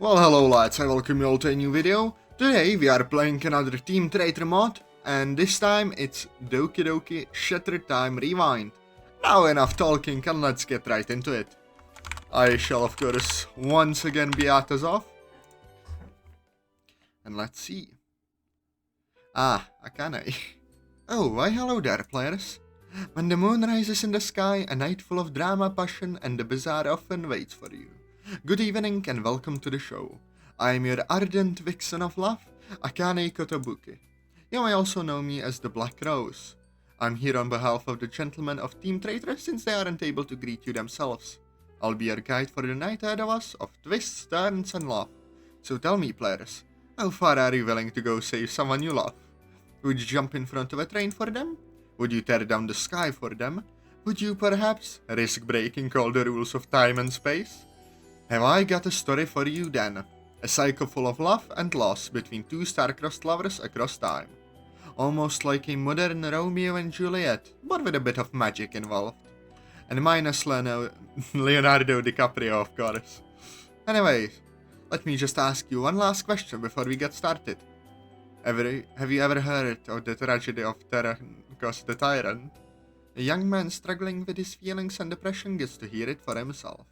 Well, hello lads, I welcome you all to a new video. Today we are playing another Team Traitor mod, and this time it's Doki Doki Shutter Time Rewind. Now enough talking and let's get right into it. I shall of course once again be Atazoth. And let's see. Akane. Oh, why hello there players. When the moon rises in the sky, a night full of drama, passion and the bizarre often waits for you. Good evening and welcome to the show. I am your ardent vixen of love, Akane Kotobuki. You may also know me as the Black Rose. I'm here on behalf of the gentlemen of Team Traitor since they aren't able to greet you themselves. I'll be your guide for the night ahead of us of twists, turns and love. So tell me players, how far are you willing to go save someone you love? Would you jump in front of a train for them? Would you tear down the sky for them? Would you perhaps risk breaking all the rules of time and space? Have I got a story for you then? A cycle full of love and loss between two star-crossed lovers across time. Almost like a modern Romeo and Juliet, but with a bit of magic involved. And minus Leonardo DiCaprio, of course. Anyways, let me just ask you one last question before we get started. Have you ever heard of the tragedy of Terracos the Tyrant? A young man struggling with his feelings and depression gets to hear it for himself.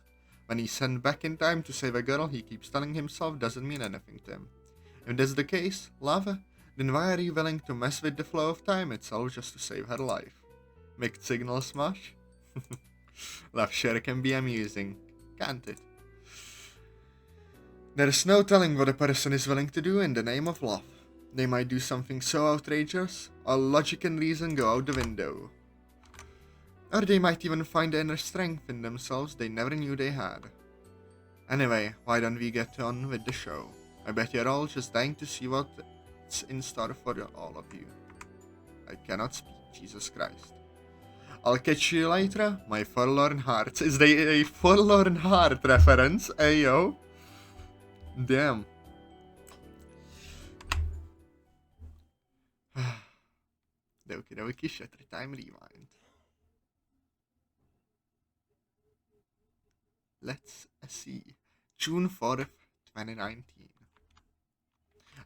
When he's sent back in time to save a girl he keeps telling himself doesn't mean anything to him. If that's the case, love, then why are you willing to mess with the flow of time itself just to save her life? Mixed signal smash? Love sure can be amusing, can't it? There's no telling what a person is willing to do in the name of love. They might do something so outrageous, all logic and reason go out the window. Or they might even find the inner strength in themselves they never knew they had. Anyway, why don't we get on with the show? I bet you're all just dying to see what's in store for all of you. I cannot speak, Jesus Christ. I'll catch you later, my forlorn heart. Is there a forlorn heart reference? Ayo. Damn. Doki Doki Shutter Time Rewind. Let's see. June 4th, 2019.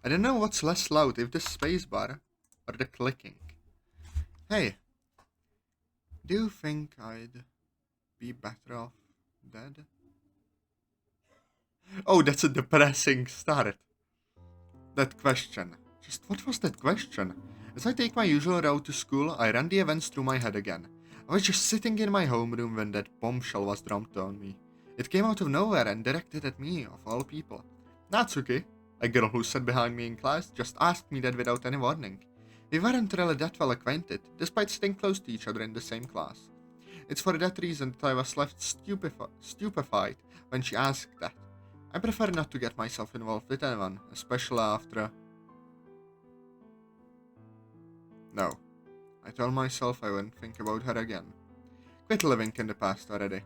I don't know what's less loud, if the spacebar or the clicking. Hey, do you think I'd be better off dead? Oh, that's a depressing start. That question. Just what was that question? As I take my usual route to school, I ran the events through my head again. I was just sitting in my homeroom when that bombshell was dropped on me. It came out of nowhere and directed at me, of all people. Natsuki, a girl who sat behind me in class, just asked me that without any warning. We weren't really that well acquainted, despite sitting close to each other in the same class. It's for that reason that I was left stupefied when she asked that. I prefer not to get myself involved with anyone, especially after... No. I told myself I wouldn't think about her again. Quit living in the past already.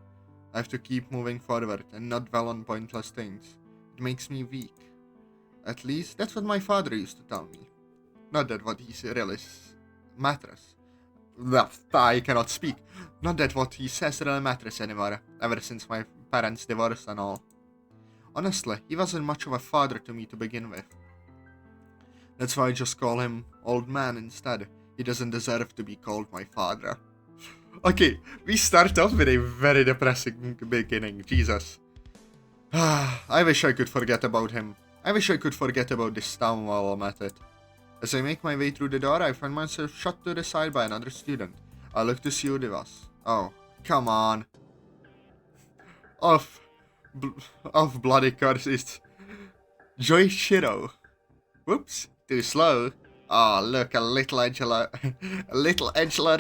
I have to keep moving forward and not dwell on pointless things. It makes me weak. At least, that's what my father used to tell me. Not that what he really matters. I cannot speak. Not that what he says really matters anymore, ever since my parents divorced and all. Honestly, he wasn't much of a father to me to begin with. That's why I just call him Old Man instead. He doesn't deserve to be called my father. Okay, we start off with a very depressing beginning, Jesus. I wish I could forget about him. I wish I could forget about this town while I'm at it. As I make my way through the door, I find myself shot to the side by another student. I look to see who it was. Oh, come on. Of bloody course, it's Joichiro. Whoops, too slow. Oh, look, a little Angela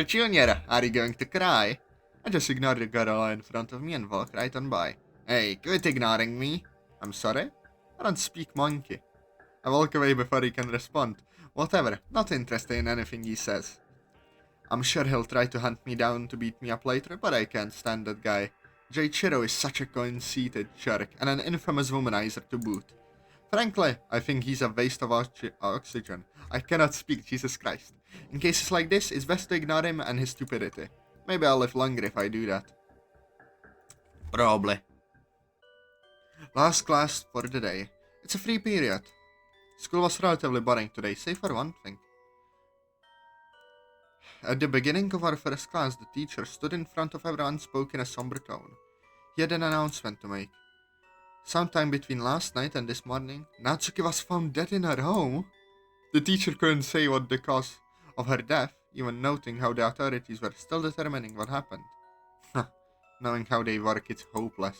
Jr. Are you going to cry? I just ignore the girl in front of me and walk right on by. Hey, quit ignoring me. I'm sorry? I don't speak monkey. I walk away before he can respond. Whatever, not interested in anything he says. I'm sure he'll try to hunt me down to beat me up later, but I can't stand that guy. Joichiro is such a conceited jerk and an infamous womanizer to boot. Frankly, I think he's a waste of oxygen. I cannot speak, Jesus Christ. In cases like this, it's best to ignore him and his stupidity. Maybe I'll live longer if I do that. Probably. Last class for the day. It's a free period. School was relatively boring today, save for one thing. At the beginning of our first class, the teacher stood in front of everyone and spoke in a somber tone. He had an announcement to make. Sometime between last night and this morning, Natsuki was found dead in her home. The teacher couldn't say what the cause of her death, even noting how the authorities were still determining what happened. Knowing how they work, it's hopeless.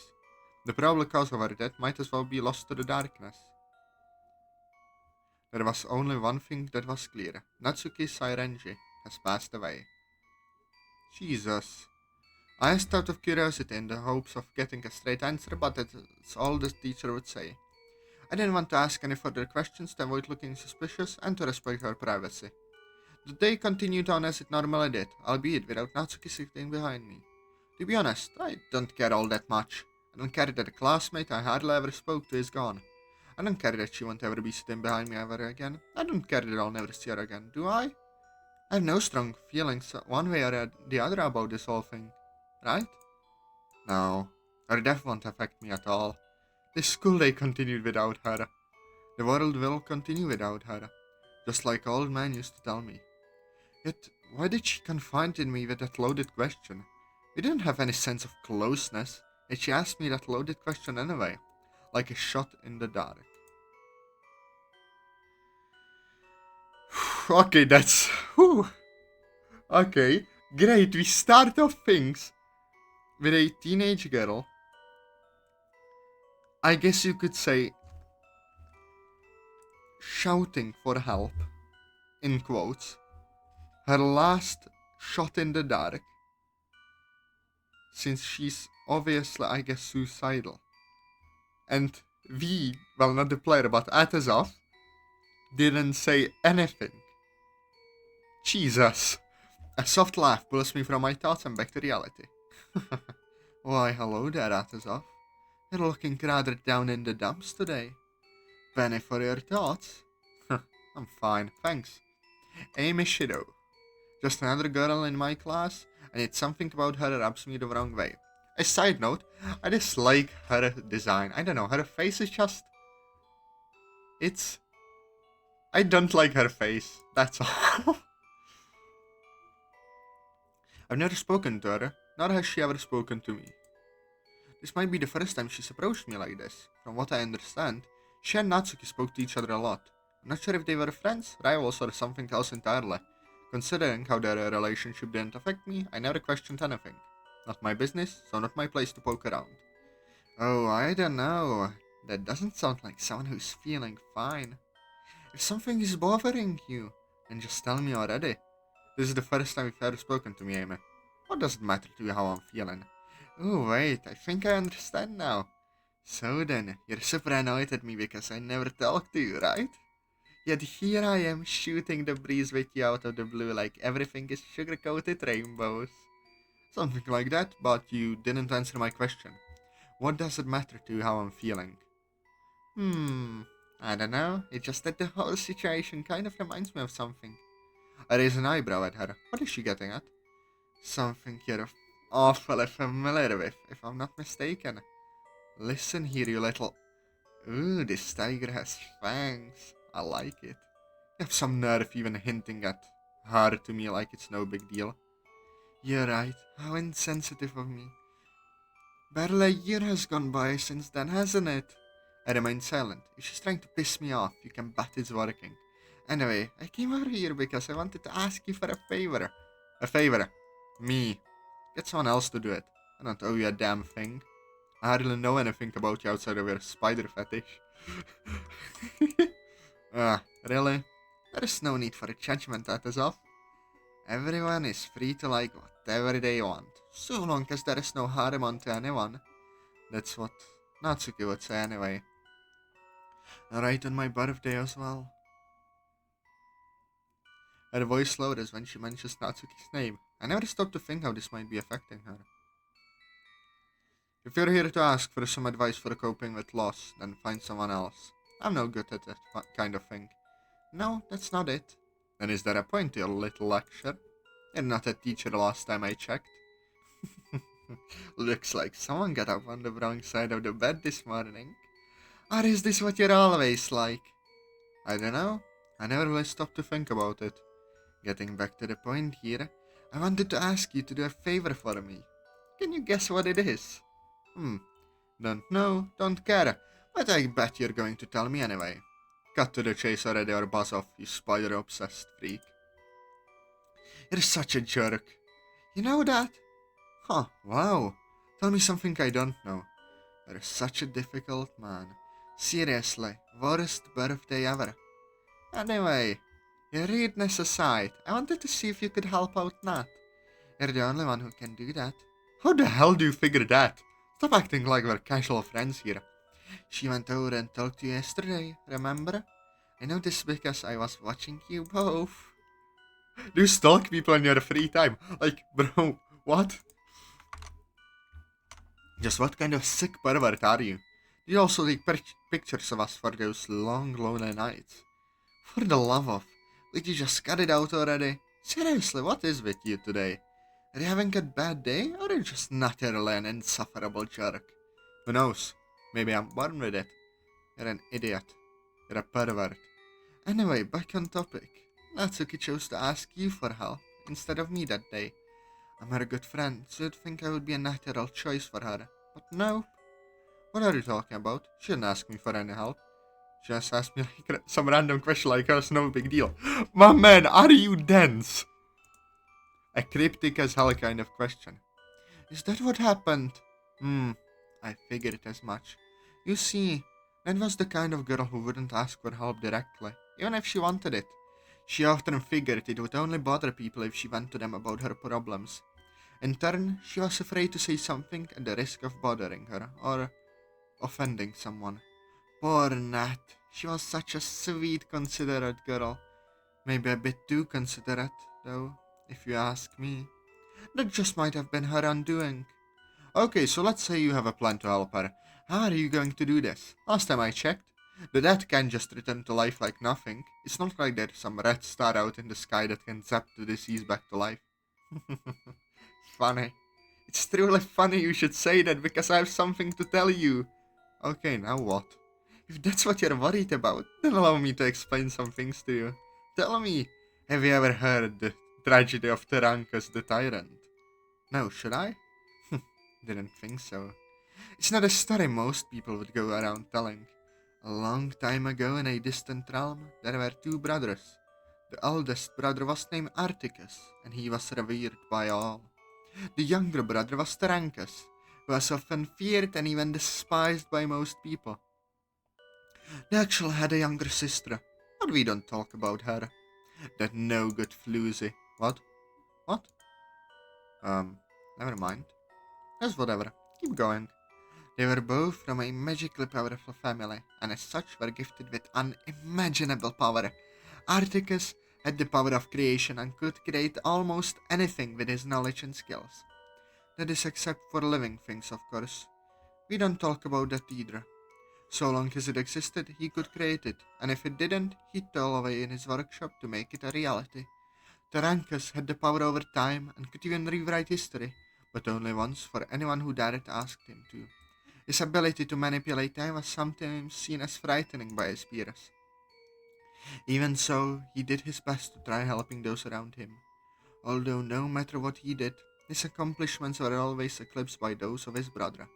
The probable cause of her death might as well be lost to the darkness. There was only one thing that was clear. Natsuki Siren has passed away. Jesus. I asked out of curiosity in the hopes of getting a straight answer, but that's all the teacher would say. I didn't want to ask any further questions to avoid looking suspicious and to respect her privacy. The day continued on as it normally did, albeit without Natsuki sitting behind me. To be honest, I don't care all that much. I don't care that a classmate I hardly ever spoke to is gone. I don't care that she won't ever be sitting behind me ever again. I don't care that I'll never see her again, do I? I have no strong feelings one way or the other about this whole thing, right? No, her death won't affect me at all. This school day continued without her. The world will continue without her, just like old man used to tell me. Yet, why did she confide in me with that loaded question? We didn't have any sense of closeness, yet she asked me that loaded question anyway, like a shot in the dark. Okay, that's... Whew. Okay, great, we start off things with a teenage girl. I guess you could say shouting for help, in quotes. Her last shot in the dark, since she's obviously, I guess, suicidal. And we, well, not the player, but Atazoth, didn't say anything. Jesus. A soft laugh pulls me from my thoughts and back to reality. Why, hello there, Atazoth. You're looking rather down in the dumps today. Penny for your thoughts? I'm fine, thanks. Amy Shido. Just another girl in my class, and it's something about her rubs me the wrong way. A side note, I dislike her design. I don't know, her face is just... I don't like her face, that's all. I've never spoken to her, nor has she ever spoken to me. This might be the first time she's approached me like this. From what I understand, she and Natsuki spoke to each other a lot. I'm not sure if they were friends, rivals, or something else entirely. Considering how their relationship didn't affect me, I never questioned anything. Not my business, so not my place to poke around. Oh, I don't know. That doesn't sound like someone who's feeling fine. If something is bothering you, then just tell me already. This is the first time you've ever spoken to me, Amy. What does it matter to you how I'm feeling? Oh, wait, I think I understand now. So then, you're super annoyed at me because I never talk to you, right? Yet here I am shooting the breeze with you out of the blue like everything is sugar-coated rainbows. Something like that, but you didn't answer my question. What does it matter to you how I'm feeling? I don't know, it's just that the whole situation kind of reminds me of something. I raise an eyebrow at her. What is she getting at? Something you're awfully familiar with, if I'm not mistaken. Listen here, you little... Ooh, this tiger has fangs. I like it. You have some nerve even hinting at her to me like it's no big deal. You're right, how insensitive of me. Barely a year has gone by since then, hasn't it? I remained silent. If she's trying to piss me off, you can bet it's working. Anyway, I came over here because I wanted to ask you for a favor. A favor? Me. Get someone else to do it. I don't owe you a damn thing. I hardly know anything about you outside of your spider fetish. Really? There is no need for a judgment, Atazoth. Everyone is free to like whatever they want, so long as there is no harm unto anyone. That's what Natsuki would say anyway. Right on my birthday as well. Her voice lowers when she mentions Natsuki's name. I never stopped to think how this might be affecting her. If you're here to ask for some advice for coping with loss, then find someone else. I'm no good at that kind of thing. No, that's not it. Then is there a point to your little lecture? You're not a teacher last time I checked. Looks like someone got up on the wrong side of the bed this morning. Or is this what you're always like? I don't know. I never really stopped to think about it. Getting back to the point here, I wanted to ask you to do a favor for me. Can you guess what it is? Hmm, don't know, don't care, but I bet you're going to tell me anyway. Cut to the chase already or buzz off, you spider-obsessed freak. You're such a jerk. You know that? Huh, wow. Tell me something I don't know. You're such a difficult man. Seriously, worst birthday ever. Anyway, your rudeness aside, I wanted to see if you could help out Nat. You're the only one who can do that. How the hell do you figure that? Stop acting like we're casual friends here. She went over and talked to you yesterday, remember? I know this because I was watching you both. Do you stalk people in your free time? Like, bro, what? Just what kind of sick pervert are you? Do you also take pictures of us for those long, lonely nights? For the love of, would you just cut it out already? Seriously, what is with you today? Are you having a bad day, or are you just naturally an insufferable jerk? Who knows? Maybe I'm born with it. You're an idiot. You're a pervert. Anyway, back on topic. Natsuki chose to ask you for help instead of me that day. I'm her good friend, so you'd think I would be a natural choice for her. But no. What are you talking about? She didn't ask me for any help. She just asked me like some random question like it's no big deal. My man, are you dense? A cryptic as hell kind of question. Is that what happened? I figured as much. You see, Nan was the kind of girl who wouldn't ask for help directly, even if she wanted it. She often figured it would only bother people if she went to them about her problems. In turn, she was afraid to say something at the risk of bothering her, or offending someone. Poor Nat, she was such a sweet, considerate girl. Maybe a bit too considerate, though, if you ask me. That just might have been her undoing. Okay, so let's say you have a plan to help her. How are you going to do this? Last time I checked, the dead can't just return to life like nothing. It's not like there's some red star out in the sky that can zap the deceased back to life. Funny. It's truly funny you should say that because I have something to tell you. Okay, now what? If that's what you're worried about, then allow me to explain some things to you. Tell me, have you ever heard the tragedy of Terankas the Tyrant? No, should I? Didn't think so. It's not a story most people would go around telling. A long time ago in a distant realm, there were two brothers. The eldest brother was named Articus, and he was revered by all. The younger brother was Terankas, who was often feared and even despised by most people. They actually had a younger sister, but we don't talk about her. That no good floozy. What? What? Never mind. Just whatever. Keep going. They were both from a magically powerful family, and as such were gifted with unimaginable power. Articus had the power of creation and could create almost anything with his knowledge and skills. That is except for living things, of course. We don't talk about that either. So long as it existed, he could create it, and if it didn't, he'd toil away in his workshop to make it a reality. Tarancus had the power over time and could even rewrite history, but only once for anyone who dared ask him to. His ability to manipulate time was sometimes seen as frightening by his peers. Even so, he did his best to try helping those around him. Although no matter what he did, his accomplishments were always eclipsed by those of his brother.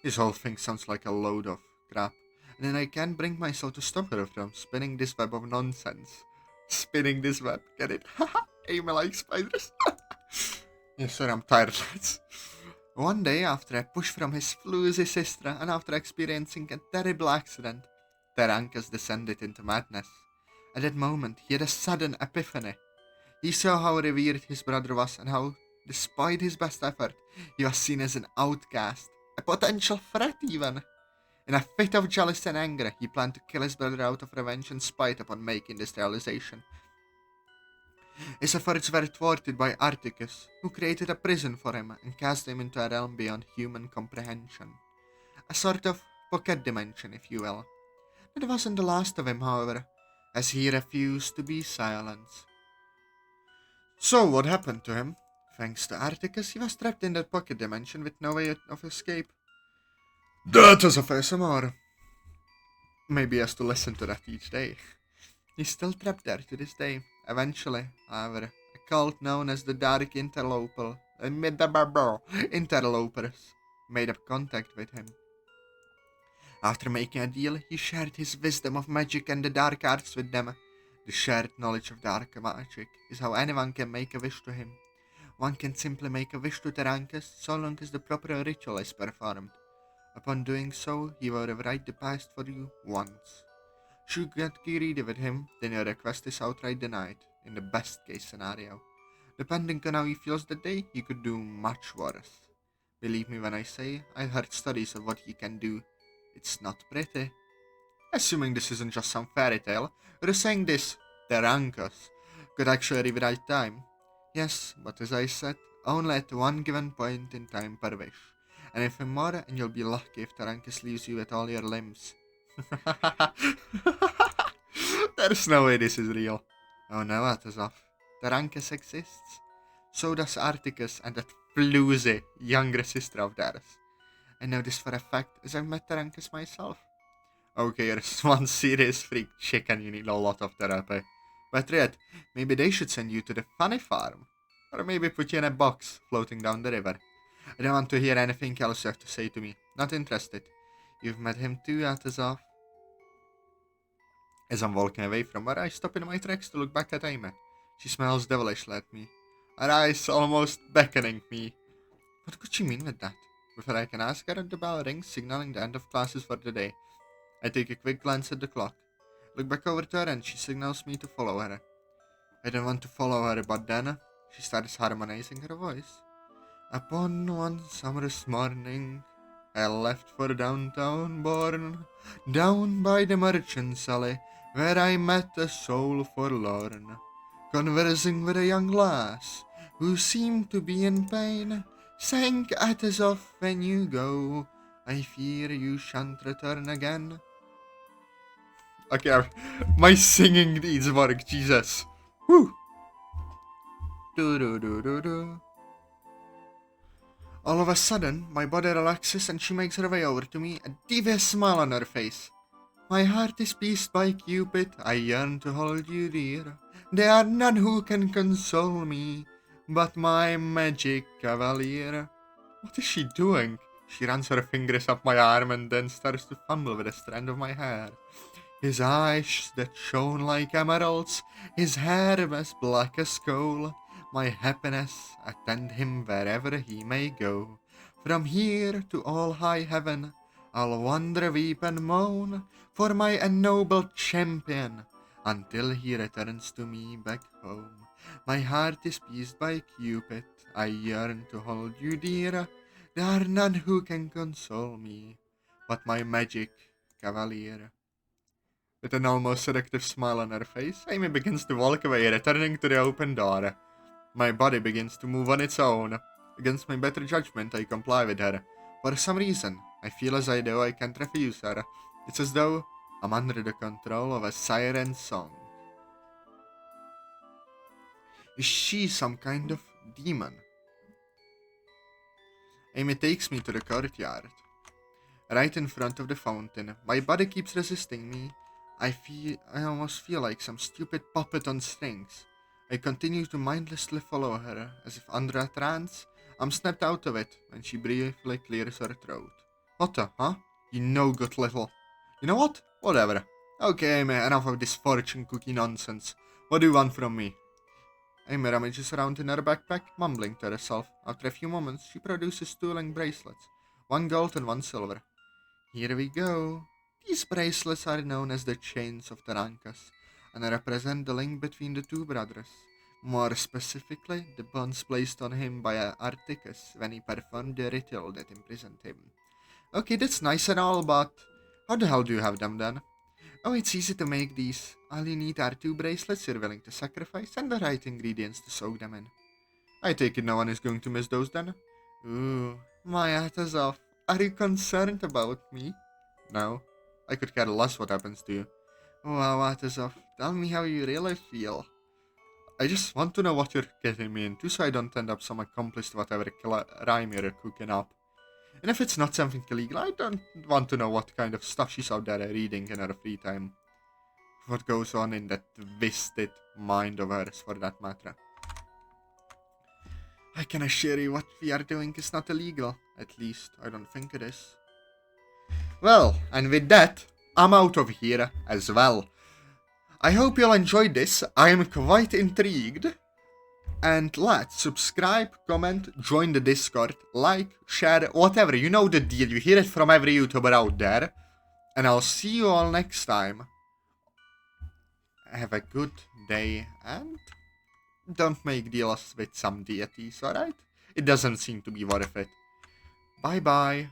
This whole thing sounds like a load of crap, and then I can't bring myself to stop her from spinning this web of nonsense. Spinning this web, get it? Haha, aim like spiders. Yes, sir, I'm tired, lads. One day, after a push from his floozy sister, and after experiencing a terrible accident, Terancus descended into madness. At that moment, he had a sudden epiphany. He saw how revered his brother was, and how, despite his best effort, he was seen as an outcast, a potential threat even. In a fit of jealousy and anger, he planned to kill his brother out of revenge and spite upon making this realization. His efforts were thwarted by Articus, who created a prison for him and cast him into a realm beyond human comprehension. A sort of pocket dimension, if you will. That wasn't the last of him, however, as he refused to be silenced. So what happened to him? Thanks to Articus, he was trapped in that pocket dimension with no way of escape. That was a face more. Maybe he has to listen to that each day. He's still trapped there to this day. Eventually, however, a cult known as the Dark Interlopers made up contact with him. After making a deal, he shared his wisdom of magic and the dark arts with them. The shared knowledge of dark magic is how anyone can make a wish to him. One can simply make a wish to Tarancas so long as the proper ritual is performed. Upon doing so, he will rewrite the past for you once. Should you get greedy with him, then your request is outright denied, in the best case scenario. Depending on how he feels that day, he could do much worse. Believe me when I say, I heard stories of what he can do. It's not pretty. Assuming this isn't just some fairy tale, we're saying this, Tarancas, could actually rewrite time. Yes, but as I said, only at one given point in time per wish. And if more, and you'll be lucky if Tarancas leaves you with all your limbs. There's no way this is real. Oh no, Atazoth. Tarancas exists. So does Articus and that floozy younger sister of theirs. I know this for a fact, as I've met Tarancas myself. Okay, you're one serious freak chick and you need a lot of therapy. But Red, maybe they should send you to the funny farm. Or maybe put you in a box floating down the river. I don't want to hear anything else you have to say to me. Not interested. You've met him too, Atazoth. As I'm walking away from her, I stop in my tracks to look back at Amy. She smiles devilishly at me, her eyes almost beckoning me. What could she mean with that? Before I can ask her, the bell rings, signaling the end of classes for the day. I take a quick glance at the clock, look back over to her, and she signals me to follow her. I don't want to follow her, but then she starts harmonizing her voice. Upon one summer's morning, I left for downtown Bourne, down by the merchant's alley, where I met a soul forlorn, conversing with a young lass, who seemed to be in pain, saying, Atazoth, when you go, I fear you shan't return again. Okay, my singing needs work, Jesus. Whew. Do. All of a sudden, my body relaxes and she makes her way over to me, a devious smile on her face. My heart is pierced by Cupid, I yearn to hold you dear. There are none who can console me, but my magic cavalier. What is she doing? She runs her fingers up my arm and then starts to fumble with a strand of my hair. His eyes that shone like emeralds, his hair as black as coal. My happiness attend him wherever he may go. From here to all high heaven, I'll wander, weep and moan for my ennobled champion until he returns to me back home. My heart is pierced by Cupid, I yearn to hold you dear. There are none who can console me, but my magic cavalier. With an almost seductive smile on her face, Amy begins to walk away, returning to the open door. My body begins to move on its own. Against my better judgment, I comply with her. For some reason, I feel as though I can't refuse her. It's as though I'm under the control of a siren song. Is she some kind of demon? Amy takes me to the courtyard. Right in front of the fountain, my body keeps resisting me. I almost feel like some stupid puppet on strings. I continue to mindlessly follow her, as if under a trance. I'm snapped out of it when she briefly clears her throat. What the, huh? You no good little... You know what? Whatever. Okay, Amy, enough of this fortune cookie nonsense. What do you want from me? Amy rummages around in her backpack, mumbling to herself. After a few moments, she produces two link bracelets. One gold and one silver. Here we go. These bracelets are known as the Chains of Tarancas, and represent the link between the two brothers. More specifically, the bonds placed on him by Articus when he performed the ritual that imprisoned him. Okay, that's nice and all, but how the hell do you have them then? Oh, it's easy to make these. All you need are two bracelets you're willing to sacrifice and the right ingredients to soak them in. I take it no one is going to miss those then? Ooh, my Atazoth, are you concerned about me? No, I could care less what happens to you. Wow, Atazoth, tell me how you really feel. I just want to know what you're getting me into so I don't end up some accomplished whatever rhyme you're cooking up. And if it's not something illegal, I don't want to know what kind of stuff she's out there reading in her free time. What goes on in that twisted mind of hers, for that matter. I can assure you what we are doing is not illegal. At least, I don't think it is. Well, and with that, I'm out of here as well. I hope you'll enjoyed this. I am quite intrigued. And let's subscribe, comment, join the Discord, like, share, whatever. You know the deal. You hear it from every YouTuber out there. And I'll see you all next time. Have a good day and don't make deals with some deities, alright? It doesn't seem to be worth it. Bye bye.